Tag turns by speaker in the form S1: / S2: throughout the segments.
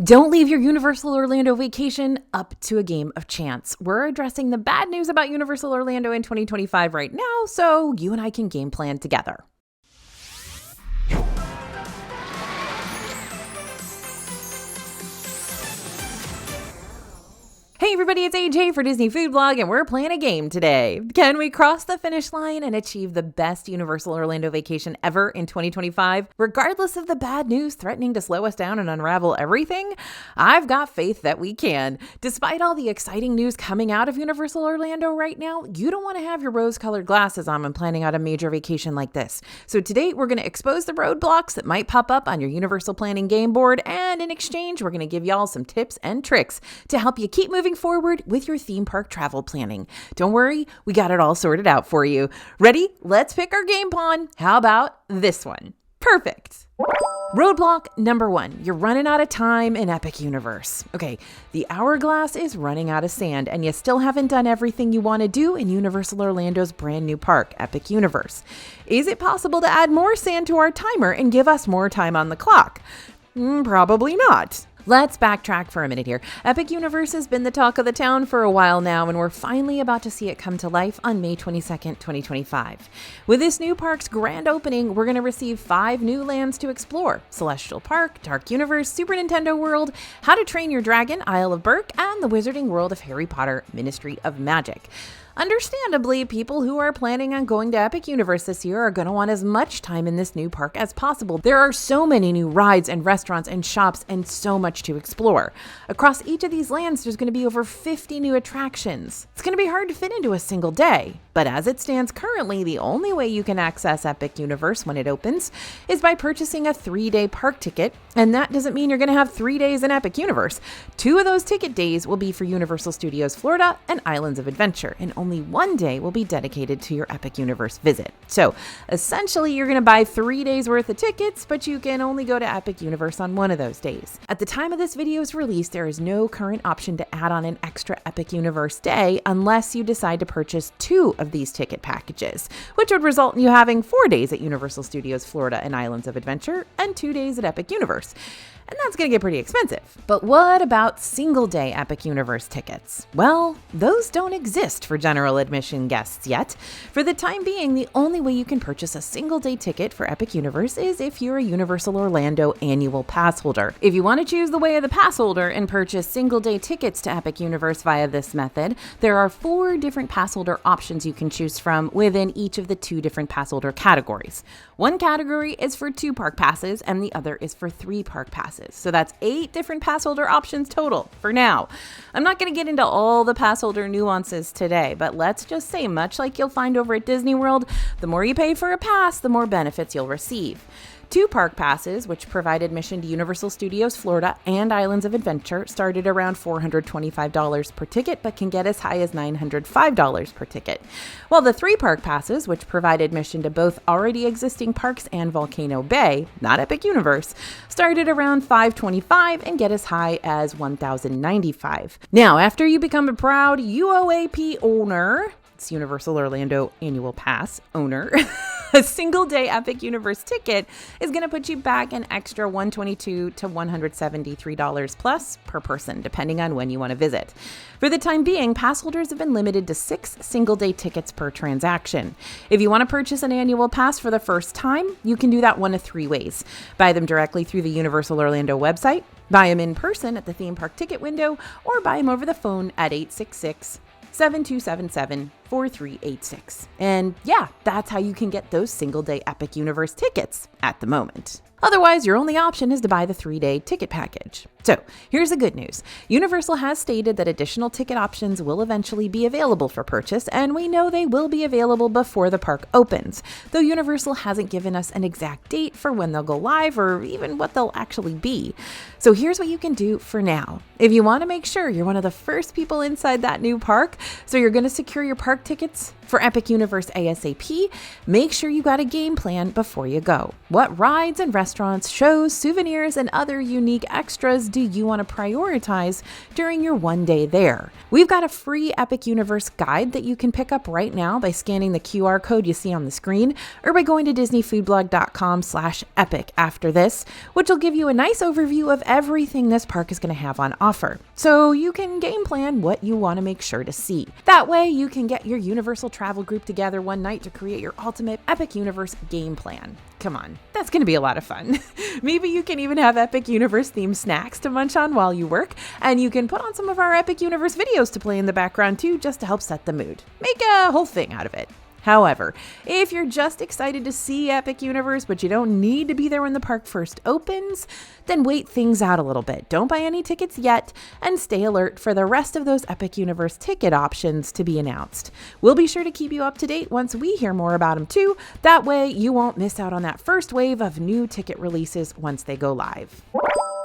S1: Don't leave your Universal Orlando vacation up to a game of chance. We're addressing the bad news about Universal Orlando in 2025 right now, so you and I can game plan together. Hey everybody, it's AJ for Disney Food Blog, and we're playing a game today. Can we cross the finish line and achieve the best Universal Orlando vacation ever in 2025, regardless of the bad news threatening to slow us down and unravel everything? I've got faith that we can. Despite all the exciting news coming out of Universal Orlando right now, you don't want to have your rose-colored glasses on when planning out a major vacation like this. So today, we're going to expose the roadblocks that might pop up on your Universal Planning game board, and in exchange, we're going to give y'all some tips and tricks to help you keep moving forward with your theme park travel planning. Don't worry, we got it all sorted out for you. Ready? Let's pick our game pawn. How about this one? Perfect. Roadblock number 1. You're running out of time in Epic Universe. Okay, the hourglass is running out of sand and you still haven't done everything you want to do in Universal Orlando's brand new park, Epic Universe. Is it possible to add more sand to our timer and give us more time on the clock? Probably not. Let's backtrack for a minute here. Epic Universe has been the talk of the town for a while now, and we're finally about to see it come to life on May 22nd, 2025. With this new park's grand opening, we're going to receive 5 new lands to explore: Celestial Park, Dark Universe, Super Nintendo World, How to Train Your Dragon, Isle of Berk, and the Wizarding World of Harry Potter, Ministry of Magic. Understandably, people who are planning on going to Epic Universe this year are going to want as much time in this new park as possible. There are so many new rides and restaurants and shops and so much to explore. Across each of these lands, there's going to be over 50 new attractions. It's going to be hard to fit into a single day. But as it stands currently, the only way you can access Epic Universe when it opens is by purchasing a 3-day park ticket. And that doesn't mean you're going to have 3 days in Epic Universe. 2 of those ticket days will be for Universal Studios Florida and Islands of Adventure, and only 1 day will be dedicated to your Epic Universe visit. So essentially, you're going to buy 3 days worth of tickets, but you can only go to Epic Universe on 1 of those days. At the time of this video's release, there is no current option to add on an extra Epic Universe day unless you decide to purchase 2 of these ticket packages, which would result in you having 4 days at Universal Studios Florida and Islands of Adventure and 2 days at Epic Universe. And that's going to get pretty expensive. But what about single-day Epic Universe tickets? Well, those don't exist for general admission guests yet. For the time being, the only way you can purchase a single-day ticket for Epic Universe is if you're a Universal Orlando annual pass holder. If you want to choose the way of the pass holder and purchase single-day tickets to Epic Universe via this method, there are 4 different pass holder options you can choose from within each of the 2 different pass holder categories. One category is for 2 park passes and the other is for 3 park passes. So that's 8 different pass holder options total for now. I'm not going to get into all the pass holder nuances today, but let's just say, much like you'll find over at Disney World, the more you pay for a pass, the more benefits you'll receive. 2 park passes, which provide admission to Universal Studios Florida and Islands of Adventure, started around $425 per ticket, but can get as high as $905 per ticket. While the 3 park passes, which provide admission to both already existing parks and Volcano Bay, not Epic Universe, started around $525 and get as high as $1,095. Now, after you become a proud UOAP owner, it's Universal Orlando Annual Pass owner, a single-day Epic Universe ticket is going to put you back an extra $122 to $173 plus per person, depending on when you want to visit. For the time being, pass holders have been limited to 6 single-day tickets per transaction. If you want to purchase an annual pass for the first time, you can do that one of 3 ways. Buy them directly through the Universal Orlando website, buy them in person at the theme park ticket window, or buy them over the phone at 866-7277-4386. And yeah, that's how you can get those single-day Epic Universe tickets at the moment. Otherwise, your only option is to buy the 3-day ticket package. So here's the good news. Universal has stated that additional ticket options will eventually be available for purchase, and we know they will be available before the park opens, though Universal hasn't given us an exact date for when they'll go live or even what they'll actually be. So here's what you can do for now. If you want to make sure you're one of the first people inside that new park, so you're going to secure your park tickets For Epic Universe ASAP, make sure you got a game plan before you go. What rides and restaurants, shows, souvenirs, and other unique extras do you want to prioritize during your one day there? We've got a free Epic Universe guide that you can pick up right now by scanning the QR code you see on the screen or by going to disneyfoodblog.com/epic after this, which will give you a nice overview of everything this park is going to have on offer. So you can game plan what you want to make sure to see. That way you can get your Universal travel group together one night to create your ultimate Epic Universe game plan. Come on, that's going to be a lot of fun. Maybe you can even have Epic Universe themed snacks to munch on while you work, and you can put on some of our Epic Universe videos to play in the background too, just to help set the mood. Make a whole thing out of it. However, if you're just excited to see Epic Universe, but you don't need to be there when the park first opens, then wait things out a little bit. Don't buy any tickets yet, and stay alert for the rest of those Epic Universe ticket options to be announced. We'll be sure to keep you up to date once we hear more about them too. That way you won't miss out on that first wave of new ticket releases once they go live.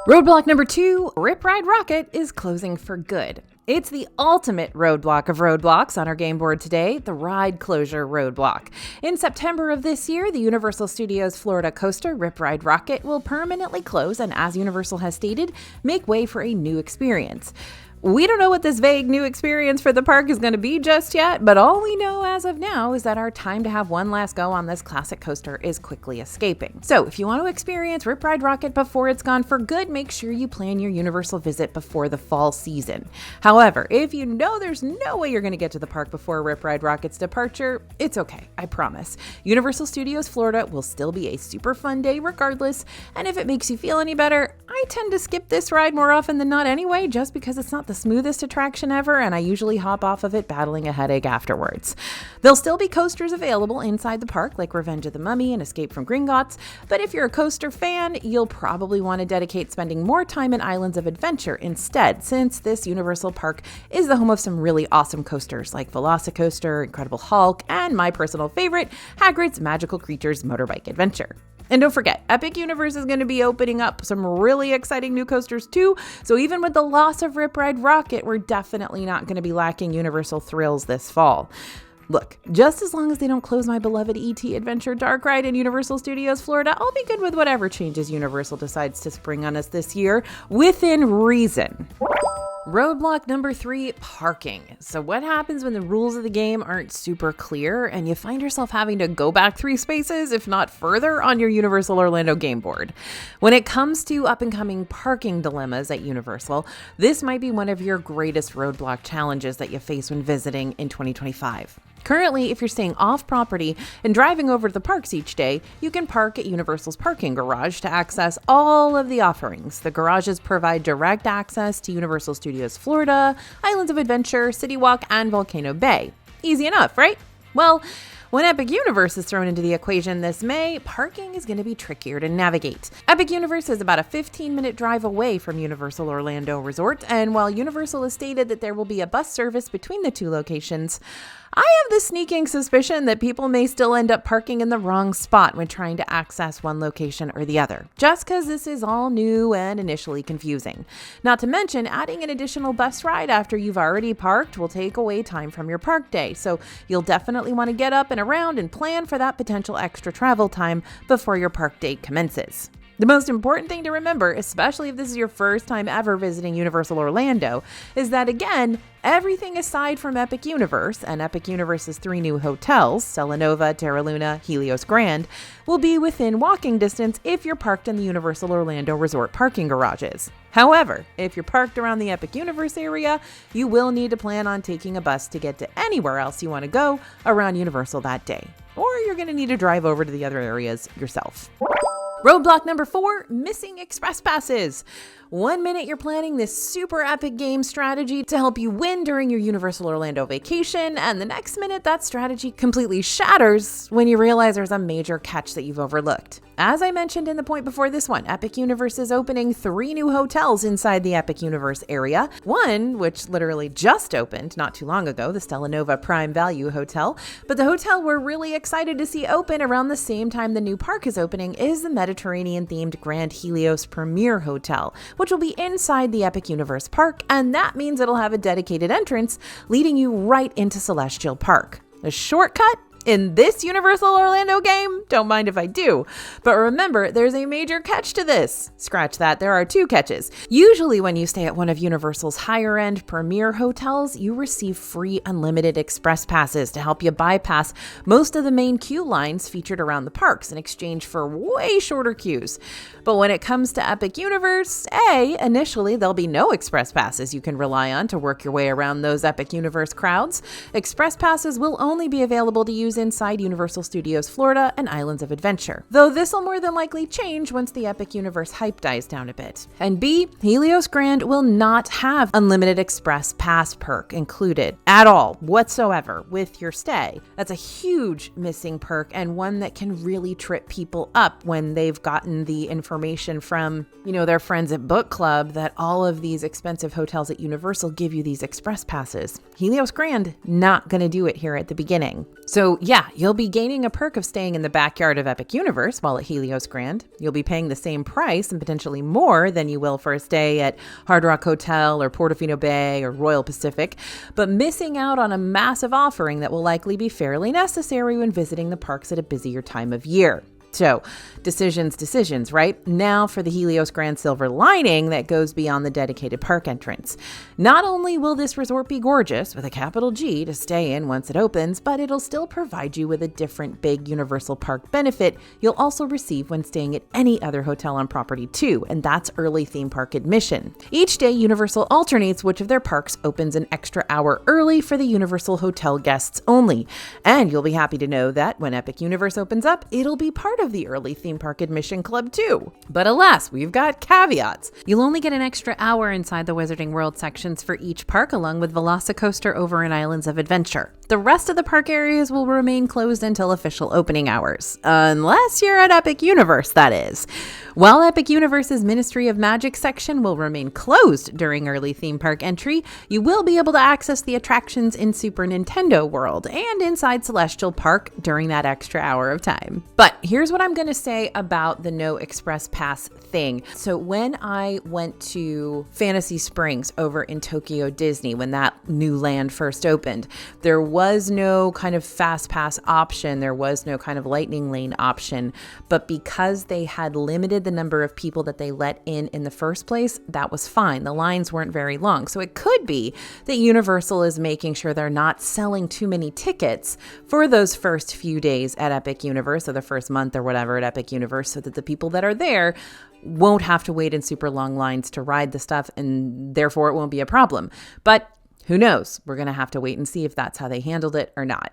S1: Roadblock number 2, Ride Rockit is closing for good. It's the ultimate roadblock of roadblocks on our game board today, the ride closure roadblock. In September of this year, the Universal Studios Florida coaster Ride Rockit will permanently close and, as Universal has stated, make way for a new experience. We don't know what this vague new experience for the park is going to be just yet, but all we know as of now is that our time to have one last go on this classic coaster is quickly escaping. So if you want to experience Ride Rockit before it's gone for good, make sure you plan your Universal visit before the fall season. However, if you know there's no way you're going to get to the park before Ride Rockit's departure, it's okay, I promise. Universal Studios Florida will still be a super fun day regardless, and if it makes you feel any better, I tend to skip this ride more often than not anyway, just because it's not the smoothest attraction ever, and I usually hop off of it battling a headache afterwards. There'll still be coasters available inside the park, like Revenge of the Mummy and Escape from Gringotts, but if you're a coaster fan, you'll probably want to dedicate spending more time in Islands of Adventure instead, since this Universal Park is the home of some really awesome coasters like Velocicoaster, Incredible Hulk, and my personal favorite, Hagrid's Magical Creatures Motorbike Adventure. And don't forget, Epic Universe is going to be opening up some really exciting new coasters too, so even with the loss of Ride Rockit, we're definitely not going to be lacking Universal thrills this fall. Look, just as long as they don't close my beloved E.T. Adventure Dark Ride in Universal Studios Florida, I'll be good with whatever changes Universal decides to spring on us this year, within reason. Roadblock number 3, parking. So what happens when the rules of the game aren't super clear and you find yourself having to go back 3 spaces, if not further, on your Universal Orlando game board? When it comes to up-and-coming parking dilemmas at Universal, this might be one of your greatest roadblock challenges that you face when visiting in 2025. Currently, if you're staying off property and driving over to the parks each day, you can park at Universal's parking garage to access all of the offerings. The garages provide direct access to Universal Studios Florida, Islands of Adventure, City Walk, and Volcano Bay. Easy enough, right? Well, when Epic Universe is thrown into the equation this May, parking is going to be trickier to navigate. Epic Universe is about a 15-minute drive away from Universal Orlando Resort, and while Universal has stated that there will be a bus service between the 2 locations, I have the sneaking suspicion that people may still end up parking in the wrong spot when trying to access one location or the other, just because this is all new and initially confusing. Not to mention, adding an additional bus ride after you've already parked will take away time from your park day, so you'll definitely want to get up and around and plan for that potential extra travel time before your park day commences. The most important thing to remember, especially if this is your first time ever visiting Universal Orlando, is that again, everything aside from Epic Universe and Epic Universe's 3 new hotels, Stella Nova, Terra Luna, Helios Grand, will be within walking distance if you're parked in the Universal Orlando Resort parking garages. However, if you're parked around the Epic Universe area, you will need to plan on taking a bus to get to anywhere else you want to go around Universal that day. Or you're going to need to drive over to the other areas yourself. Roadblock number 4, missing express passes. One minute you're planning this super epic game strategy to help you win during your Universal Orlando vacation, and the next minute that strategy completely shatters when you realize there's a major catch that you've overlooked. As I mentioned in the point before this one, Epic Universe is opening 3 new hotels inside the Epic Universe area. One, which literally just opened not too long ago, the Stella Nova Prime Value Hotel. But the hotel we're really excited to see open around the same time the new park is opening is the Mediterranean-themed Grand Helios Premier Hotel, which will be inside the Epic Universe Park, and that means it'll have a dedicated entrance leading you right into Celestial Park. A shortcut? In this Universal Orlando game? Don't mind if I do. But remember, there's a major catch to this. Scratch that, there are 2 catches. Usually when you stay at one of Universal's higher-end premier hotels, you receive free unlimited express passes to help you bypass most of the main queue lines featured around the parks in exchange for way shorter queues. But when it comes to Epic Universe, initially there'll be no express passes you can rely on to work your way around those Epic Universe crowds. Express passes will only be available to use inside Universal Studios Florida and Islands of Adventure, though this will more than likely change once the Epic Universe hype dies down a bit. And B, Helios Grand will not have unlimited express pass perk included at all whatsoever with your stay. That's a huge missing perk, and one that can really trip people up when they've gotten the information from, their friends at Book Club that all of these expensive hotels at Universal give you these express passes. Helios Grand not going to do it here at the beginning. So yeah, you'll be gaining a perk of staying in the backyard of Epic Universe while at Helios Grand. You'll be paying the same price and potentially more than you will for a stay at Hard Rock Hotel or Portofino Bay or Royal Pacific, but missing out on a massive offering that will likely be fairly necessary when visiting the parks at a busier time of year. So, decisions, right? Now for the Helios Grand silver lining that goes beyond the dedicated park entrance. Not only will this resort be gorgeous with a capital G to stay in once it opens, but it'll still provide you with a different big Universal Park benefit you'll also receive when staying at any other hotel on property too, and that's early theme park admission. Each day, Universal alternates which of their parks opens an extra hour early for the Universal Hotel guests only. And you'll be happy to know that when Epic Universe opens up, it'll be part of the early theme park admission club too. But alas, we've got caveats. You'll only get an extra hour inside the Wizarding World sections for each park, along with Velocicoaster over in Islands of Adventure. The rest of the park areas will remain closed until official opening hours. Unless you're at Epic Universe, that is. While Epic Universe's Ministry of Magic section will remain closed during early theme park entry, you will be able to access the attractions in Super Nintendo World and inside Celestial Park during that extra hour of time. But here's what I'm going to say about the no express pass thing. So when I went to Fantasy Springs over in Tokyo Disney, when that new land first opened, there was no kind of fast pass option. There was no kind of lightning lane option. But because they had limited the number of people that they let in the first place, that was fine. The lines weren't very long. So it could be that Universal is making sure they're not selling too many tickets for those first few days at Epic Universe, or the first month or whatever at Epic Universe, so that the people that are there won't have to wait in super long lines to ride the stuff, and therefore it won't be a problem. But who knows? We're going to have to wait and see if that's how they handled it or not.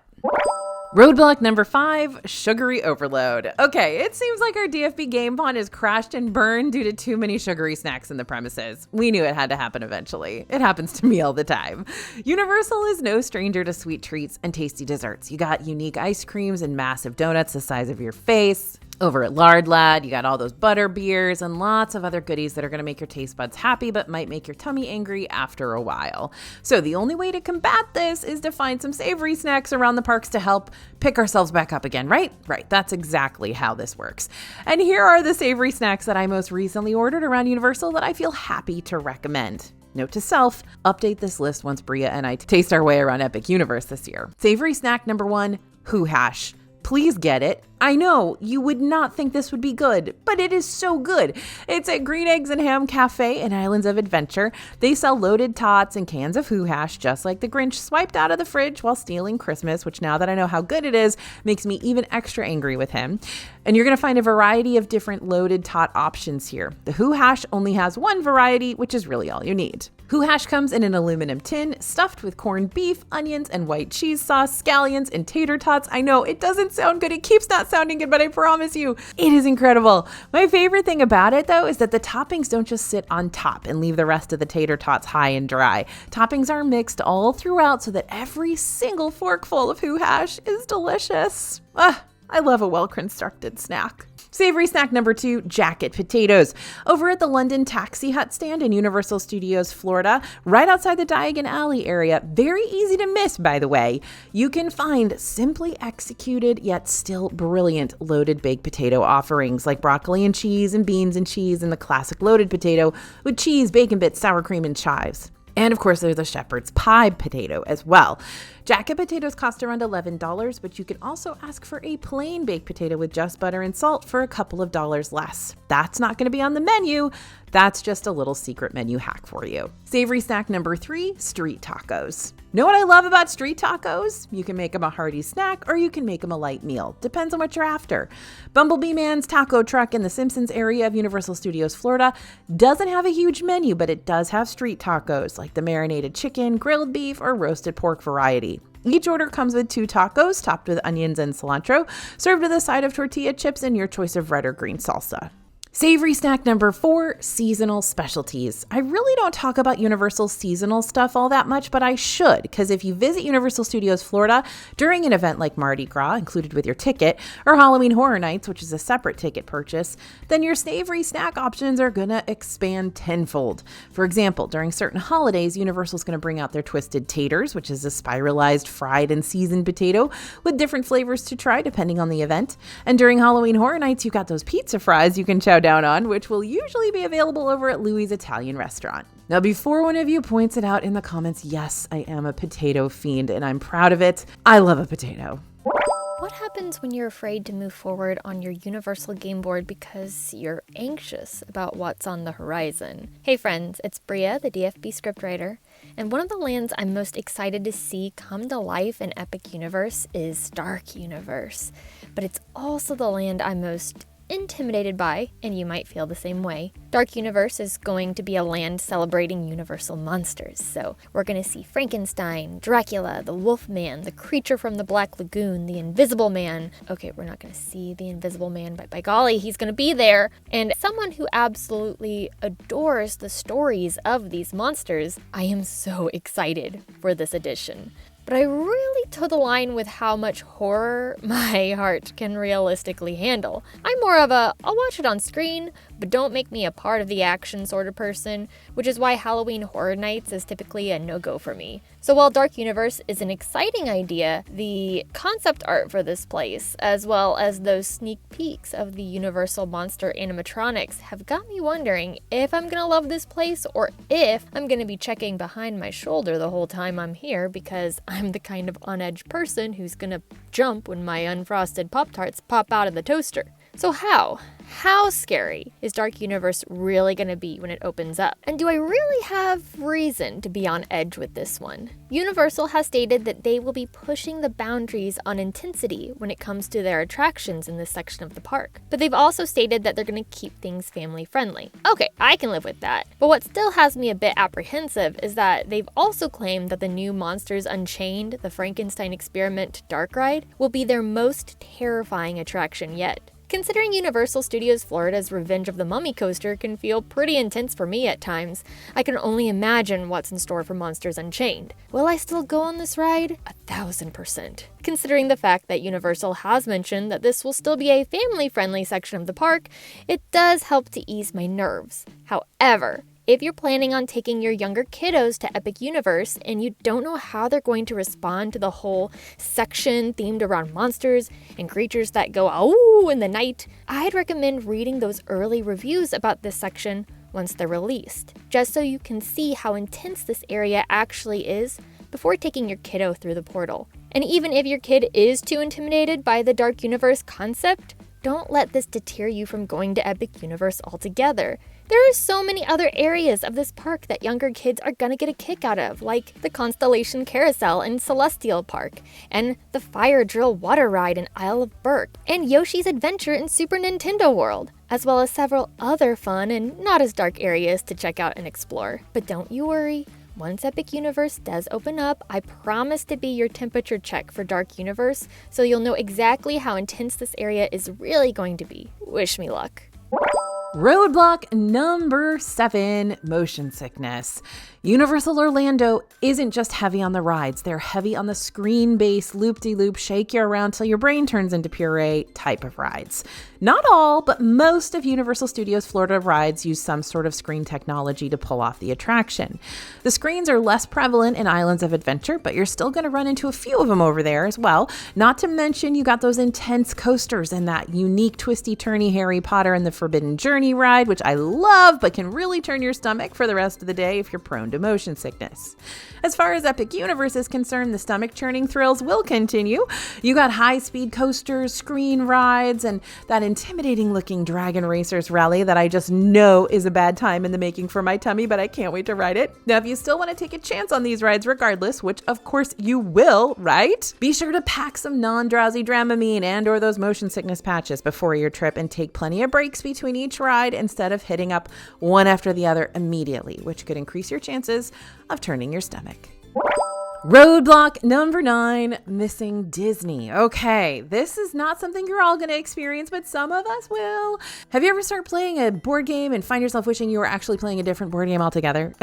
S1: Roadblock number 5, sugary overload. Okay, it seems like our DFB game pond has crashed and burned due to too many sugary snacks in the premises. We knew it had to happen eventually. It happens to me all the time. Universal is no stranger to sweet treats and tasty desserts. You got unique ice creams and massive donuts the size of your face. Over at Lard Lad, you got all those butter beers and lots of other goodies that are going to make your taste buds happy but might make your tummy angry after a while. So the only way to combat this is to find some savory snacks around the parks to help pick ourselves back up again, right? Right, that's exactly how this works. And here are the savory snacks that I most recently ordered around Universal that I feel happy to recommend. Note to self, update this list once Bria and I taste our way around Epic Universe this year. Savory snack number 1, Hoo Hash. Please get it. I know you would not think this would be good, but it is so good. It's at Green Eggs and Ham Cafe in Islands of Adventure. They sell loaded tots and cans of Hoo Hash, just like the Grinch swiped out of the fridge while stealing Christmas, which now that I know how good it is, makes me even extra angry with him. And you're going to find a variety of different loaded tot options here. The Hoo Hash only has one variety, which is really all you need. Hoo Hash comes in an aluminum tin, stuffed with corned beef, onions, and white cheese sauce, scallions, and tater tots. I know, it doesn't sound good. It keeps not sounding good, but I promise you, it is incredible. My favorite thing about it, though, is that the toppings don't just sit on top and leave the rest of the tater tots high and dry. Toppings are mixed all throughout so that every single forkful of Hoo Hash is delicious. I love a well-constructed snack. Savory snack number 2, jacket potatoes. Over at the London Taxi Hut stand in Universal Studios Florida, right outside the Diagon Alley area, very easy to miss, by the way, you can find simply executed yet still brilliant loaded baked potato offerings like broccoli and cheese and beans and cheese and the classic loaded potato with cheese, bacon bits, sour cream, and chives. And of course, there's a shepherd's pie potato as well. Jacket potatoes cost around $11, but you can also ask for a plain baked potato with just butter and salt for a couple of dollars less. That's not going to be on the menu. That's just a little secret menu hack for you. Savory snack number 3, street tacos. Know what I love about street tacos? You can make them a hearty snack or you can make them a light meal. Depends on what you're after. Bumblebee Man's taco truck in the Simpsons area of Universal Studios, Florida doesn't have a huge menu, but it does have street tacos like the marinated chicken, grilled beef, or roasted pork variety. Each order comes with 2 tacos topped with onions and cilantro, served with a side of tortilla chips and your choice of red or green salsa. Savory snack number 4, seasonal specialties. I really don't talk about Universal seasonal stuff all that much, but I should, because if you visit Universal Studios Florida during an event like Mardi Gras, included with your ticket, or Halloween Horror Nights, which is a separate ticket purchase, then your savory snack options are gonna expand tenfold. For example, during certain holidays, Universal's gonna bring out their Twisted Taters, which is a spiralized, fried, and seasoned potato with different flavors to try depending on the event. And during Halloween Horror Nights, you've got those pizza fries you can chow down on, which will usually be available over at Louie's Italian restaurant. Now, before one of you points it out in the comments, yes, I am a potato fiend and I'm proud of it. I love a potato.
S2: What happens when you're afraid to move forward on your Universal game board because you're anxious about what's on the horizon? Hey friends, it's Bria, the DFB scriptwriter, and one of the lands I'm most excited to see come to life in Epic Universe is Dark Universe. But it's also the land I'm most intimidated by, and you might feel the same way. Dark Universe is going to be a land celebrating universal monsters, so we're going to see Frankenstein, Dracula, the Wolfman, the creature from the Black Lagoon, the Invisible Man. Okay, we're not going to see the Invisible Man, but by golly, he's going to be there. And someone who absolutely adores the stories of these monsters, I am so excited for this edition. But I really toe the line with how much horror my heart can realistically handle. I'm more of a, I'll watch it on screen, but don't make me a part of the action sort of person, which is why Halloween Horror Nights is typically a no-go for me. So while Dark Universe is an exciting idea, the concept art for this place, as well as those sneak peeks of the Universal Monster animatronics, have got me wondering if I'm gonna love this place or if I'm gonna be checking behind my shoulder the whole time I'm here because I'm the kind of on-edge person who's gonna jump when my unfrosted Pop-Tarts pop out of the toaster. So how scary is Dark Universe really going to be when it opens up? And do I really have reason to be on edge with this one? Universal has stated that they will be pushing the boundaries on intensity when it comes to their attractions in this section of the park. But they've also stated that they're going to keep things family friendly. Okay, I can live with that. But what still has me a bit apprehensive is that they've also claimed that the new Monsters Unchained, the Frankenstein Experiment Dark Ride, will be their most terrifying attraction yet. Considering Universal Studios Florida's Revenge of the Mummy coaster can feel pretty intense for me at times, I can only imagine what's in store for Monsters Unchained. Will I still go on this ride? 1,000%. Considering the fact that Universal has mentioned that this will still be a family-friendly section of the park, it does help to ease my nerves. However, if you're planning on taking your younger kiddos to Epic Universe and you don't know how they're going to respond to the whole section themed around monsters and creatures that go "ow" in the night, I'd recommend reading those early reviews about this section once they're released, just so you can see how intense this area actually is before taking your kiddo through the portal. And even if your kid is too intimidated by the Dark Universe concept, don't let this deter you from going to Epic Universe altogether. There are so many other areas of this park that younger kids are gonna get a kick out of, like the Constellation Carousel in Celestial Park, and the Fire Drill Water Ride in Isle of Berk, and Yoshi's Adventure in Super Nintendo World, as well as several other fun and not as dark areas to check out and explore. But don't you worry, once Epic Universe does open up, I promise to be your temperature check for Dark Universe, so you'll know exactly how intense this area is really going to be. Wish me luck.
S1: Roadblock number 7, motion sickness. Universal Orlando isn't just heavy on the rides, they're heavy on the screen-based loop-de-loop, shake you around till your brain turns into puree type of rides. Not all, but most of Universal Studios Florida rides use some sort of screen technology to pull off the attraction. The screens are less prevalent in Islands of Adventure, but you're still going to run into a few of them over there as well. Not to mention you got those intense coasters and that unique twisty-turny Harry Potter and the Forbidden Journey ride, which I love, but can really turn your stomach for the rest of the day if you're prone to motion sickness. As far as Epic Universe is concerned, the stomach-churning thrills will continue. You got high-speed coasters, screen rides, and that intimidating-looking Dragon Racers rally that I just know is a bad time in the making for my tummy, but I can't wait to ride it. Now, if you still want to take a chance on these rides regardless, which of course you will, right? Be sure to pack some non-drowsy Dramamine and or those motion sickness patches before your trip and take plenty of breaks between each ride instead of hitting up one after the other immediately, which could increase your chances of turning your stomach. Roadblock number 9, missing Disney. Okay, this is not something you're all going to experience, but some of us will. Have you ever started playing a board game and find yourself wishing you were actually playing a different board game altogether?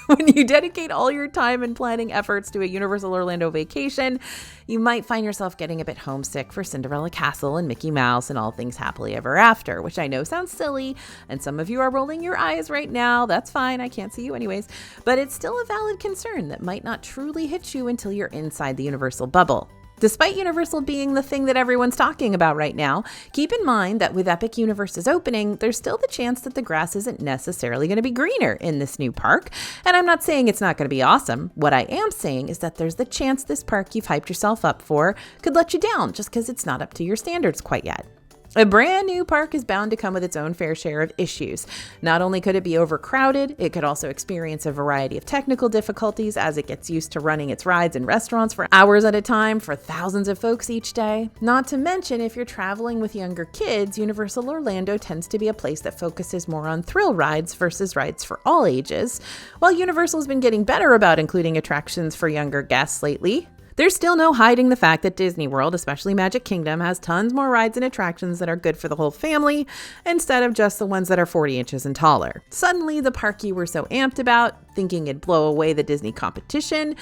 S1: When you dedicate all your time and planning efforts to a Universal Orlando vacation, you might find yourself getting a bit homesick for Cinderella Castle and Mickey Mouse and all things happily ever after, which I know sounds silly, and some of you are rolling your eyes right now. That's fine, I can't see you anyways, but it's still a valid concern that might not truly hit you until you're inside the Universal bubble. Despite Universal being the thing that everyone's talking about right now, keep in mind that with Epic Universe's opening, there's still the chance that the grass isn't necessarily going to be greener in this new park. And I'm not saying it's not going to be awesome. What I am saying is that there's the chance this park you've hyped yourself up for could let you down just because it's not up to your standards quite yet. A brand new park is bound to come with its own fair share of issues. Not only could it be overcrowded, it could also experience a variety of technical difficulties as it gets used to running its rides and restaurants for hours at a time for thousands of folks each day. Not to mention, if you're traveling with younger kids, Universal Orlando tends to be a place that focuses more on thrill rides versus rides for all ages. While Universal's been getting better about including attractions for younger guests lately, there's still no hiding the fact that Disney World, especially Magic Kingdom, has tons more rides and attractions that are good for the whole family instead of just the ones that are 40 inches and taller. Suddenly, the park you were so amped about, thinking it'd blow away the Disney competition,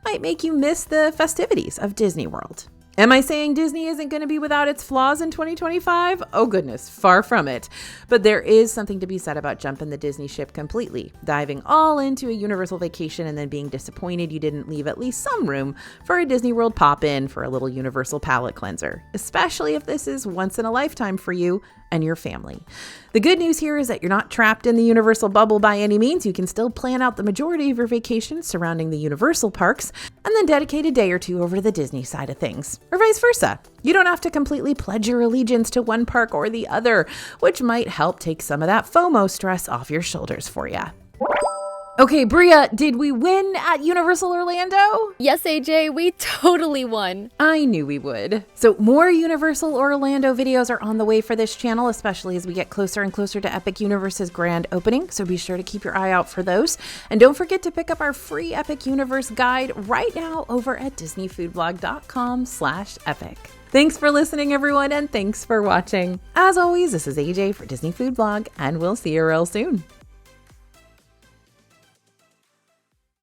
S1: might make you miss the festivities of Disney World. Am I saying Disney isn't going to be without its flaws in 2025? Oh goodness, far from it. But there is something to be said about jumping the Disney ship completely, diving all into a Universal vacation and then being disappointed you didn't leave at least some room for a Disney World pop-in for a little Universal palate cleanser, especially if this is once in a lifetime for you and your family. The good news here is that you're not trapped in the Universal bubble by any means. You can still plan out the majority of your vacation surrounding the Universal parks and then dedicate a day or two over to the Disney side of things, or vice versa. You don't have to completely pledge your allegiance to one park or the other, which might help take some of that FOMO stress off your shoulders for you. Okay, Bria, did we win at Universal Orlando?
S2: Yes, AJ, we totally won.
S1: I knew we would. So more Universal Orlando videos are on the way for this channel, especially as we get closer and closer to Epic Universe's grand opening. So be sure to keep your eye out for those. And don't forget to pick up our free Epic Universe guide right now over at disneyfoodblog.com/epic. Thanks for listening, everyone, and thanks for watching. As always, this is AJ for Disney Food Blog, and we'll see you real soon.